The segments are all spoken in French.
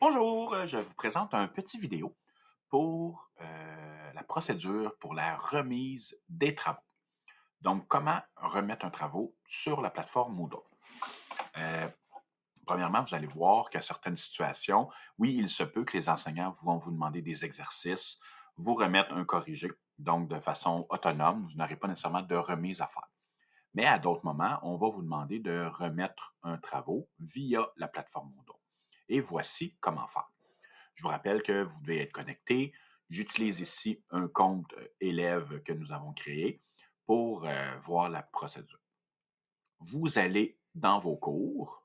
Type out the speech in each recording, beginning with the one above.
Bonjour, je vous présente un petit vidéo pour la procédure pour la remise des travaux. Donc, comment remettre un travaux sur la plateforme Moodle? Euh, Premièrement, vous allez voir qu'à certaines situations, oui, il se peut que les enseignants vont vous demander des exercices, vous remettre un corrigé, donc de façon autonome, vous n'aurez pas nécessairement de remise à faire. Mais à d'autres moments, on va vous demander de remettre un travaux via la plateforme Moodle. Et voici comment faire. Je vous rappelle que vous devez être connecté. J'utilise ici un compte élève que nous avons créé pour voir la procédure. Vous allez dans vos cours.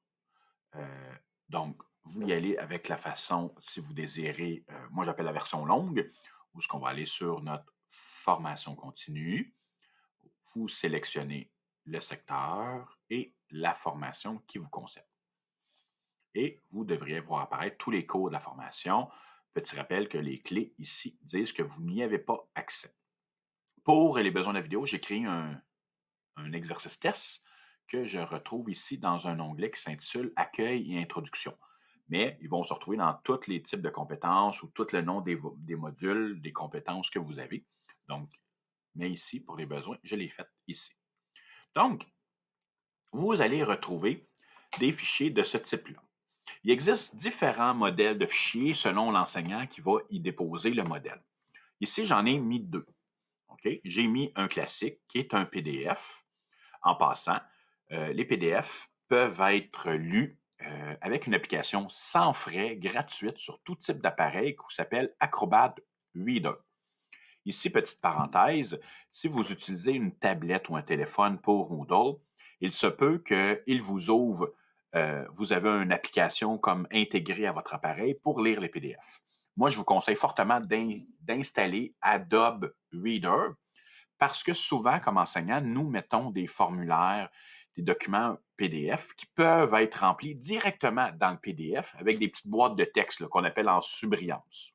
euh, donc, vous y allez avec la façon, si vous désirez, moi j'appelle la version longue, où ce qu'on va aller sur notre formation continue. Vous sélectionnez le secteur et la formation qui vous concerne. Et vous devriez voir apparaître tous les cours de la formation. Petit rappel que les clés ici disent que vous n'y avez pas accès. Pour les besoins de la vidéo, j'ai créé un exercice test que je retrouve ici dans un onglet qui s'intitule Accueil et introduction. Mais ils vont se retrouver dans tous les types de compétences ou tout le nom des modules, des compétences que vous avez. Donc, mais ici, pour les besoins, je l'ai fait ici. Donc, vous allez retrouver des fichiers de ce type-là. Il existe différents modèles de fichiers selon l'enseignant qui va y déposer le modèle. Ici, j'en ai mis deux. Okay? J'ai mis un classique qui est un PDF. En passant, les PDF peuvent être lus avec une application sans frais, gratuite, sur tout type d'appareil qui s'appelle Acrobat Reader. Ici, petite parenthèse, si vous utilisez une tablette ou un téléphone pour Moodle, il se peut qu'il vous ouvre, vous avez une application comme intégrée à votre appareil pour lire les PDF. Moi, je vous conseille fortement d'installer Adobe Reader parce que souvent, comme enseignant, nous mettons des formulaires, des documents PDF qui peuvent être remplis directement dans le PDF avec des petites boîtes de texte qu'on appelle en surbrillance.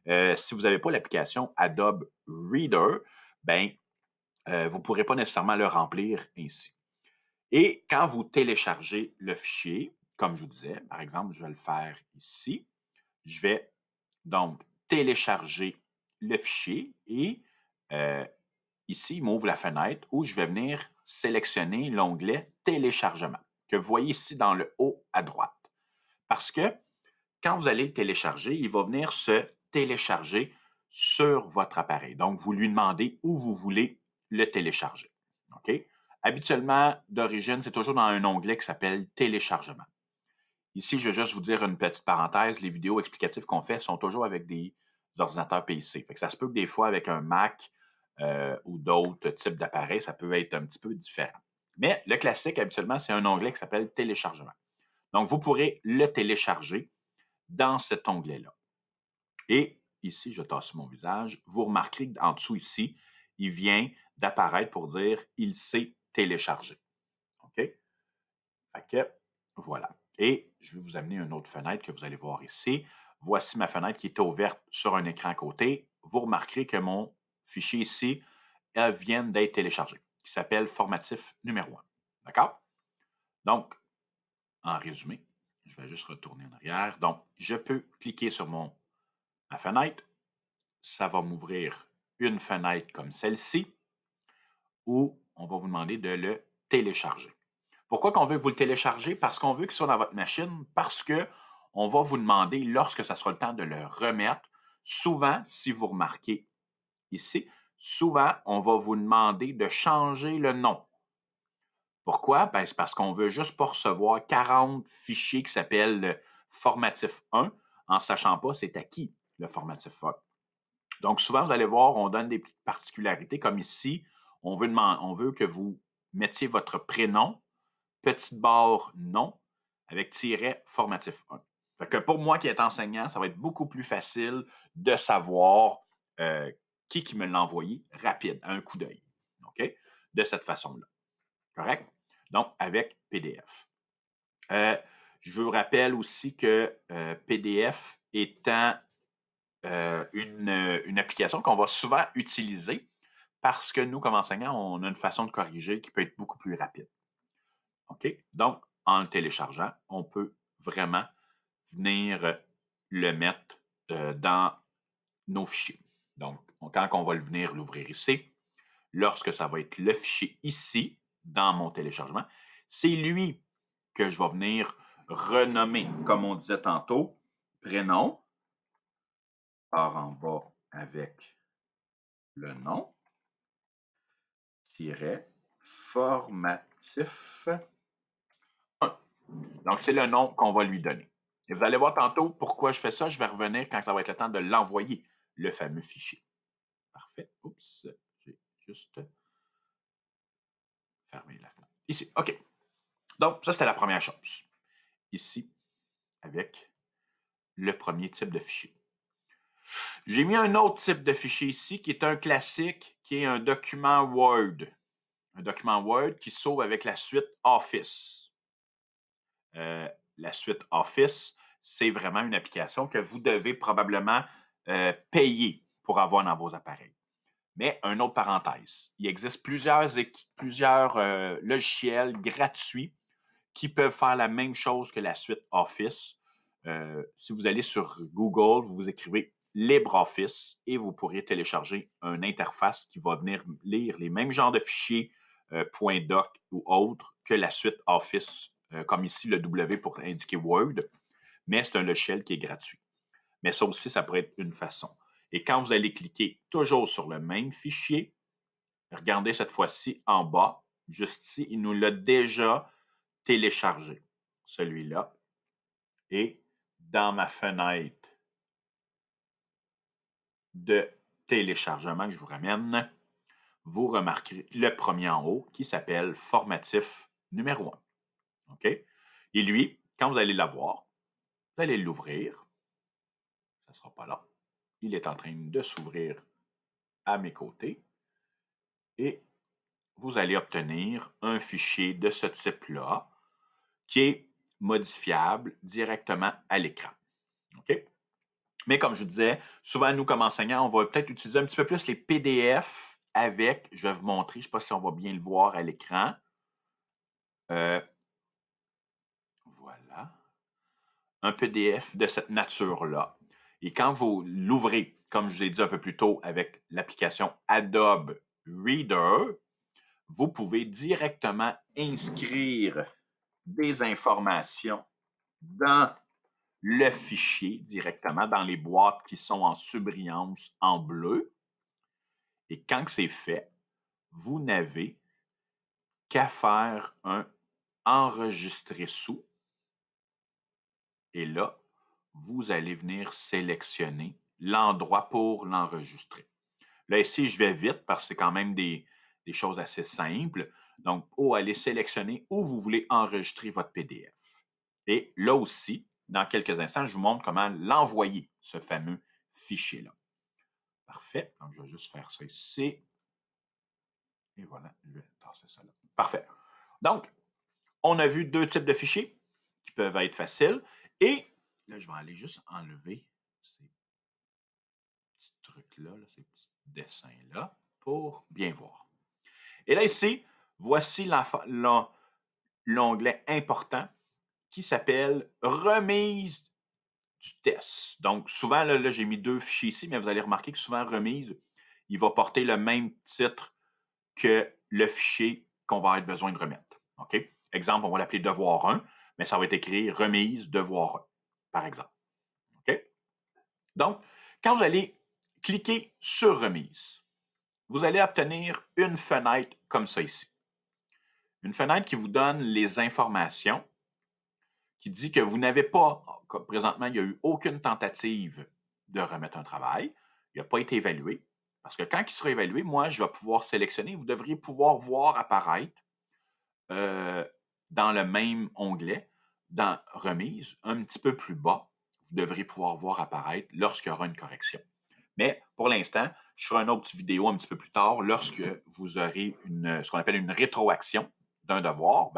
Si vous n'avez pas l'application Adobe Reader, ben, vous ne pourrez pas nécessairement le remplir ainsi. Et quand vous téléchargez le fichier, comme je vous disais, par exemple, je vais le faire ici, je vais donc télécharger le fichier et ici, il m'ouvre la fenêtre où je vais venir sélectionner l'onglet Téléchargement, que vous voyez ici dans le haut à droite. Parce que quand vous allez le télécharger, il va venir se télécharger sur votre appareil. Donc, vous lui demandez où vous voulez le télécharger. OK? Habituellement, d'origine, c'est toujours dans un onglet qui s'appelle Téléchargement. Ici, je vais juste vous dire une petite parenthèse. Les vidéos explicatives qu'on fait sont toujours avec des ordinateurs PC. Fait que ça se peut que des fois, avec un Mac ou d'autres types d'appareils, ça peut être un petit peu différent. Mais le classique, habituellement, c'est un onglet qui s'appelle Téléchargement. Donc, vous pourrez le télécharger dans cet onglet-là. Et ici, je tasse mon visage. Vous remarquerez qu'en dessous ici, il vient d'apparaître pour dire « Il s'est téléchargé ». OK? Fait que, voilà. Et je vais vous amener une autre fenêtre que vous allez voir ici. Voici ma fenêtre qui est ouverte sur un écran à côté. Vous remarquerez que mon fichier ici vient d'être téléchargé, qui s'appelle formatif numéro 1. D'accord? Donc, en résumé, je vais juste retourner en arrière. Donc, je peux cliquer sur ma fenêtre. Ça va m'ouvrir une fenêtre comme celle-ci où on va vous demander de le télécharger. Pourquoi qu'on veut que vous le téléchargez? Parce qu'on veut qu'il soit dans votre machine, parce qu'on va vous demander, lorsque ça sera le temps de le remettre, souvent, si vous remarquez ici, souvent, on va vous demander de changer le nom. Pourquoi? Ben, c'est parce qu'on veut juste pas recevoir 40 fichiers qui s'appellent formatif 1 en ne sachant pas c'est à qui le formatif 1. Donc, souvent, vous allez voir, on donne des petites particularités, comme ici, on veut que vous mettiez votre prénom, petite barre nom, avec tiret formatif 1. Fait que pour moi qui est enseignant, ça va être beaucoup plus facile de savoir qui me l'a envoyé rapide, à un coup d'œil. OK? De cette façon-là. Correct? Donc, avec PDF. Je vous rappelle aussi que PDF étant une application qu'on va souvent utiliser parce que nous, comme enseignants, on a une façon de corriger qui peut être beaucoup plus rapide. OK? Donc, en le téléchargeant, on peut vraiment venir le mettre dans nos fichiers. Donc, quand on va venir l'ouvrir ici, lorsque ça va être le fichier ici, dans mon téléchargement, c'est lui que je vais venir renommer, comme on disait tantôt, prénom, par en bas avec le nom, tiret, formatif 1. Donc, c'est le nom qu'on va lui donner. Et vous allez voir tantôt pourquoi je fais ça. Je vais revenir quand ça va être le temps de l'envoyer, le fameux fichier. Parfait. Oups, j'ai juste fermé la fenêtre. Ici, OK. Donc, ça, c'était la première chose. Ici, avec le premier type de fichier. J'ai mis un autre type de fichier ici qui est un classique, qui est un document Word. Un document Word qui s'ouvre avec la suite Office. La suite Office, c'est vraiment une application que vous devez probablement payer pour avoir dans vos appareils. Mais une autre parenthèse, il existe plusieurs logiciels gratuits qui peuvent faire la même chose que la suite Office. Si vous allez sur Google, vous écrivez LibreOffice et vous pourrez télécharger une interface qui va venir lire les mêmes genres de fichiers .doc ou autres que la suite Office, comme ici le W pour indiquer Word, mais c'est un logiciel qui est gratuit. Mais ça aussi, ça pourrait être une façon. Et quand vous allez cliquer toujours sur le même fichier, regardez cette fois-ci en bas, juste ici, il nous l'a déjà téléchargé, celui-là. Et dans ma fenêtre de téléchargement que je vous ramène, vous remarquerez le premier en haut qui s'appelle formatif numéro 1. OK? Et lui, quand vous allez l'avoir, vous allez l'ouvrir. Ça ne sera pas là. Il est en train de s'ouvrir à mes côtés. Et vous allez obtenir un fichier de ce type-là qui est modifiable directement à l'écran. OK? Mais comme je vous disais, souvent, nous, comme enseignants, on va peut-être utiliser un petit peu plus les PDF avec, je vais vous montrer, je ne sais pas si on va bien le voir à l'écran. Voilà. Un PDF de cette nature-là. Et quand vous l'ouvrez, comme je vous ai dit un peu plus tôt, avec l'application Adobe Reader, vous pouvez directement inscrire des informations dans le fichier directement, dans les boîtes qui sont en surbrillance en bleu. Et quand c'est fait, vous n'avez qu'à faire un enregistrer sous. Et là, vous allez venir sélectionner l'endroit pour l'enregistrer. Là, ici, je vais vite parce que c'est quand même des choses assez simples. Donc, allez sélectionner où vous voulez enregistrer votre PDF. Et là aussi, dans quelques instants, je vous montre comment l'envoyer, ce fameux fichier-là. Parfait. Donc, je vais juste faire ça ici. Et voilà, je vais passer ça là. Parfait. Donc, on a vu deux types de fichiers qui peuvent être faciles. Et là, je vais aller juste enlever ces petits trucs-là, ces petits dessins-là, pour bien voir. Et là, ici, voici l'onglet important qui s'appelle « Remise du test ». Donc, souvent, là j'ai mis deux fichiers ici, mais vous allez remarquer que souvent, « Remise », il va porter le même titre que le fichier qu'on va avoir besoin de remettre. OK? Exemple, on va l'appeler « Devoir 1 », mais ça va être écrit « Remise Devoir 1 », par exemple. OK? Donc, quand vous allez cliquer sur « Remise », vous allez obtenir une fenêtre comme ça ici. Une fenêtre qui vous donne les informations, qui dit que vous n'avez pas, présentement, il n'y a eu aucune tentative de remettre un travail, il n'a pas été évalué. Parce que quand il sera évalué, moi, je vais pouvoir sélectionner, vous devriez pouvoir voir apparaître dans le même onglet, dans Remise, un petit peu plus bas, vous devriez pouvoir voir apparaître lorsqu'il y aura une correction. Mais pour l'instant, je ferai une autre petite vidéo un petit peu plus tard lorsque vous aurez ce qu'on appelle une rétroaction d'un devoir,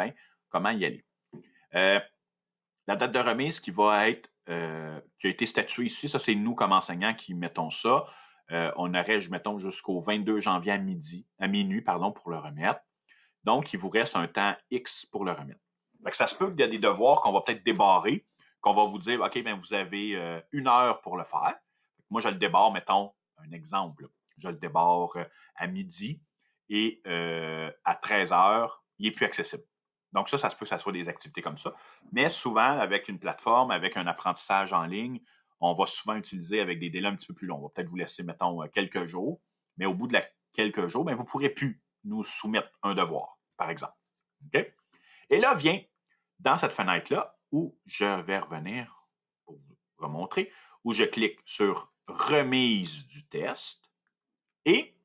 comment y aller. La date de remise qui va être, qui a été statuée ici, ça c'est nous comme enseignants qui mettons ça. On aurait, mettons, jusqu'au 22 janvier à minuit, pour le remettre. Donc, il vous reste un temps X pour le remettre. Ça se peut qu'il y a des devoirs qu'on va peut-être débarrer, qu'on va vous dire, OK, bien, vous avez 1 heure pour le faire. Moi, je le débarre, mettons, un exemple, je le débarre à midi et à 13 heures, il n'est plus accessible. Donc ça se peut que ça soit des activités comme ça. Mais souvent, avec une plateforme, avec un apprentissage en ligne, on va souvent utiliser avec des délais un petit peu plus longs. On va peut-être vous laisser, mettons, quelques jours, mais au bout de quelques jours, bien, vous ne pourrez plus nous soumettre un devoir, par exemple. OK? Et là vient, dans cette fenêtre-là, où je vais revenir pour vous remontrer, où je clique sur remise du test et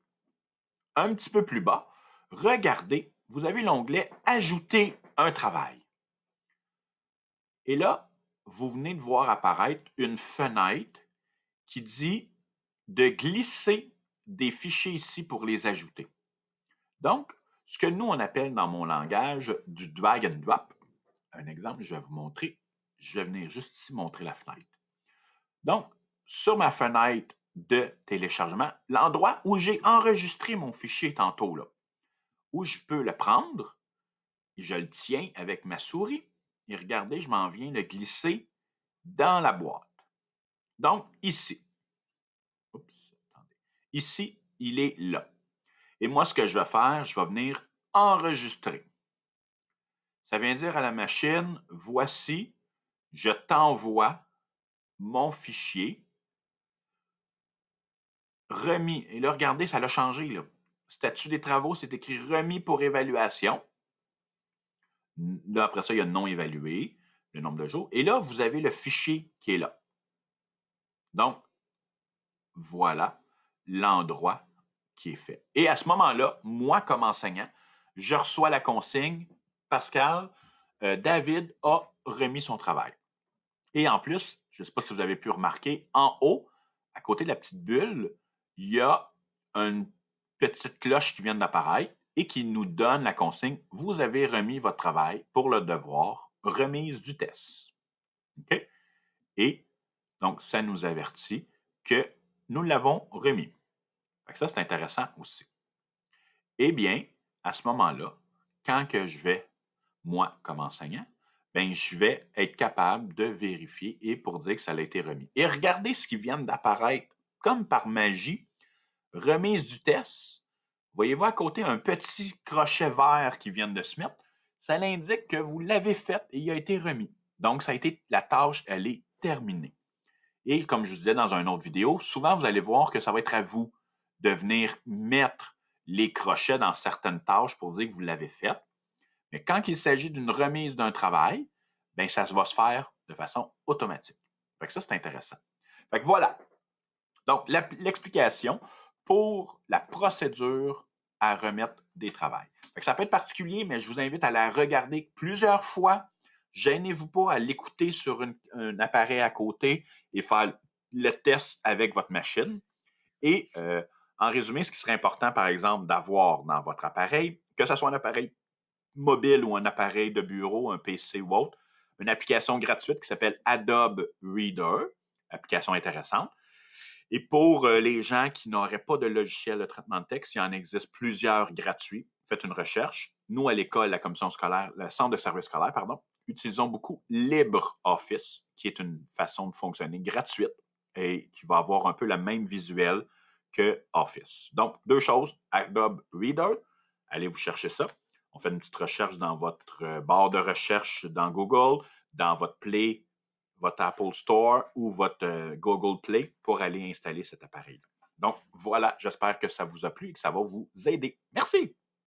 un petit peu plus bas, regardez, vous avez l'onglet ajouter un travail. Et là, vous venez de voir apparaître une fenêtre qui dit de glisser des fichiers ici pour les ajouter. Donc, ce que nous, on appelle dans mon langage du drag and drop. Un exemple, je vais vous montrer. Je vais venir juste ici montrer la fenêtre. Donc, sur ma fenêtre de téléchargement, l'endroit où j'ai enregistré mon fichier tantôt, là, où je peux le prendre, et je le tiens avec ma souris, et regardez, je m'en viens le glisser dans la boîte. Donc, ici. Oups, attendez. Ici, il est là. Et moi, ce que je vais faire, je vais venir enregistrer. Ça vient dire à la machine, voici, je t'envoie mon fichier remis. Et là, regardez, ça l'a changé. Là. Statut des travaux, c'est écrit remis pour évaluation. Là, après ça, il y a non évalué, le nombre de jours. Et là, vous avez le fichier qui est là. Donc, voilà l'endroit qui est fait. Et à ce moment-là, moi, comme enseignant, je reçois la consigne, Pascal, David a remis son travail. Et en plus, je ne sais pas si vous avez pu remarquer, en haut, à côté de la petite bulle, il y a une petite cloche qui vient d'apparaître et qui nous donne la consigne « Vous avez remis votre travail pour le devoir, remise du test. » OK? Et donc, ça nous avertit que nous l'avons remis. Fait que ça, c'est intéressant aussi. Eh bien, à ce moment-là, quand que je vais, moi, comme enseignant, ben, je vais être capable de vérifier et pour dire que ça a été remis. Et regardez ce qui vient d'apparaître, comme par magie, remise du test. Voyez-vous à côté un petit crochet vert qui vient de se mettre? Ça l'indique que vous l'avez fait et il a été remis. Donc, ça a été, la tâche, elle est terminée. Et comme je vous disais dans une autre vidéo, souvent, vous allez voir que ça va être à vous de venir mettre les crochets dans certaines tâches pour dire que vous l'avez fait. Mais quand il s'agit d'une remise d'un travail, bien, ça va se faire de façon automatique. Fait que ça, c'est intéressant. Fait que voilà. Donc, l'explication pour la procédure à remettre des travails. Fait que ça peut être particulier, mais je vous invite à la regarder plusieurs fois. Gênez-vous pas à l'écouter sur un appareil à côté et faire le test avec votre machine. Et en résumé, ce qui serait important, par exemple, d'avoir dans votre appareil, que ce soit un appareil mobile ou un appareil de bureau, un PC ou autre, une application gratuite qui s'appelle Adobe Reader, application intéressante. Et pour les gens qui n'auraient pas de logiciel de traitement de texte, il en existe plusieurs gratuits. Faites une recherche. Nous, à l'école, la commission scolaire, le centre de service scolaire, pardon, utilisons beaucoup LibreOffice, qui est une façon de fonctionner gratuite et qui va avoir un peu le même visuel que Office. Donc, 2 choses, Adobe Reader, allez vous chercher ça. On fait une petite recherche dans votre barre de recherche dans Google, dans votre Play, votre Apple Store ou votre Google Play pour aller installer cet appareil-là. Donc, voilà, j'espère que ça vous a plu et que ça va vous aider. Merci!